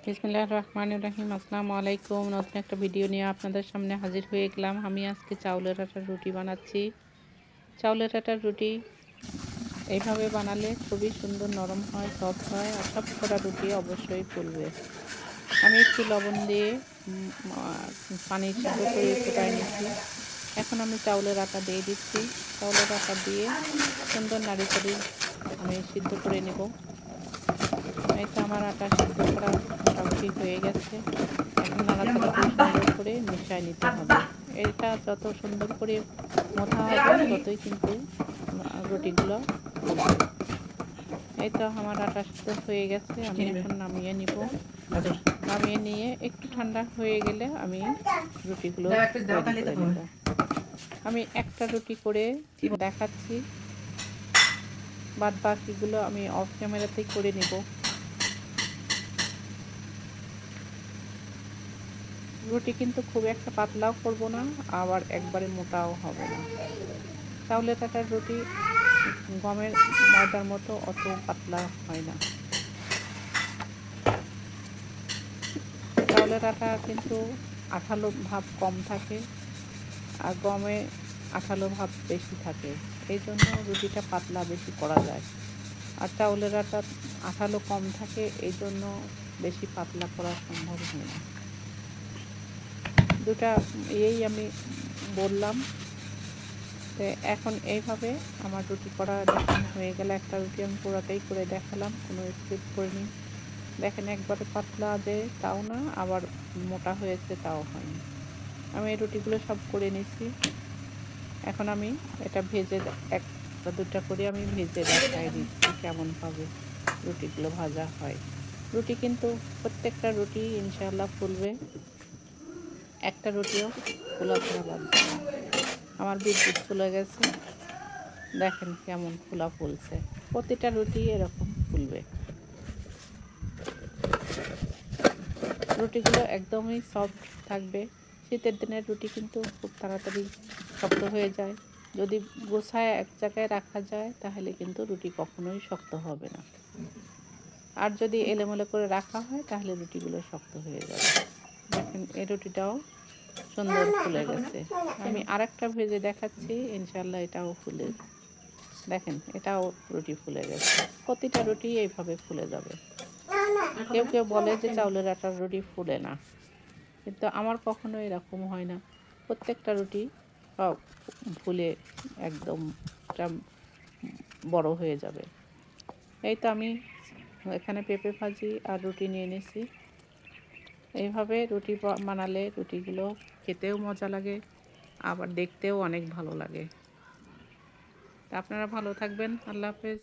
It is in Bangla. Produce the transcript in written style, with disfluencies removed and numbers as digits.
বিসমিল্লাহির রহমানির রহিম। আসসালামু আলাইকুম। নতুন একটা ভিডিও নিয়ে আপনাদের সামনে হাজির হয়ে গেলাম। আমি আজকে চাউলের আটার রুটি বানাচ্ছি। চাউলের আটার রুটি এইভাবে বানালে খুবই সুন্দর নরম হয়, সফট হয়, আর সব কটা রুটি অবশ্যই ফুলবে। আমি একটু লবণ দিয়ে পানি সিদ্ধ করে ফুটায় নিচ্ছি। এখন আমি চাউলের আটা দিয়ে দিচ্ছি। চাউলের আটা দিয়ে সুন্দর নাড়িচাড়ি আমি সিদ্ধ করে নেব। এই তো আমার আটা সিদ্ধ করা মোটামুটি হয়ে গেছে। এখন নাড়াচাড়া দিয়ে সুন্দর করে মিশিয়ে নিতে হবে। এটা যত সুন্দর করে মথা হবে ততই কিন্তু রুটিগুলো ফুলবে। এই তো আমার আটা সিদ্ধ হয়ে গেছে। আমি এখন নামিয়ে নিব। নামিয়ে নিয়ে একটু ঠান্ডা হয়ে গেলে আমি রুটিগুলো তৈরি করে নেব। আমি একটা রুটি করে দেখাচ্ছি, বাদ বাকিগুলো আমি অফ ক্যামেরাতেই করে নেব। রুটি কিন্তু খুব একটা পাতলাও করব না, আবার একবারে মোটাও হবে না। চাউলের আটার রুটি গমের ময়দার মতো অত পাতলা হয় না। চাউলের আটা কিন্তু আঠালো ভাব কম থাকে, আর গমে আঠালো ভাব বেশি থাকে। এই জন্য রুটিটা পাতলা বেশি করা যায়। আর চাউলের আটা আঠালো কম থাকে, এই জন্য বেশি পাতলা করা সম্ভব হয় না। দুটা আমি বললাম। তো এখন এইভাবে আমার রুটি করা দেখানো হয়ে গেলে, একটা রুটি আমি পুরোটাই করে দেখালাম, কোনো স্কিপ করিনি। দেখেন একবারে পাতলা যে তাও না, আবার মোটা হয়েছে তাও হয়নি। আমি এই রুটিগুলো সব করে নিছি। এখন আমি এটা ভেজে একটা দুটা করে আমি ভেজে দেখাই দিচ্ছি কেমনভাবে রুটিগুলো ভাজা হয়। রুটি কিন্তু প্রত্যেকটা রুটি ইনশাআল্লাহ ফুলবে, একটা রুটিও ফোলা ছাড়া বাদ যাবে না। আমার বিদ্যুৎ চলে গেছে, দেখেন কেমন ফোলা ফুলছে। প্রতিটা রুটি এরকম ফুলবে। রুটিগুলো একদমই সফট থাকবে। শীতের দিনের রুটি কিন্তু খুব তাড়াতাড়ি শক্ত হয়ে যায়। যদি গোছায় এক জায়গায় রাখা যায় তাহলে কিন্তু রুটি কখনোই শক্ত হবে না। আর যদি এলোমেলো করে রাখা হয় তাহলে রুটিগুলো শক্ত হয়ে যাবে। দেখেন এই রুটিটাও সুন্দর ফুলে গেছে। আমি আরেকটা ভেজে দেখাচ্ছি, ইনশাল্লাহ এটাও ফুলে। দেখেন এটাও রুটি ফুলে গেছে। প্রতিটা রুটি এইভাবে ফুলে যাবে। কেউ কেউ বলে যে চাউলের আটার রুটি ফুলে না, কিন্তু আমার কখনো এরকম হয় না। প্রত্যেকটা রুটি সব ফুলে একদম বড় হয়ে যাবে। এই তো আমি এখানে পেঁপে ভাজি আর রুটি নিয়ে নিয়েছি। এইভাবে রুটি বানালে রুটিগুলো খেতেও মজা লাগে, আবার দেখতেও অনেক ভালো লাগে। তা আপনারা ভালো থাকবেন। আল্লাহ হাফেজ।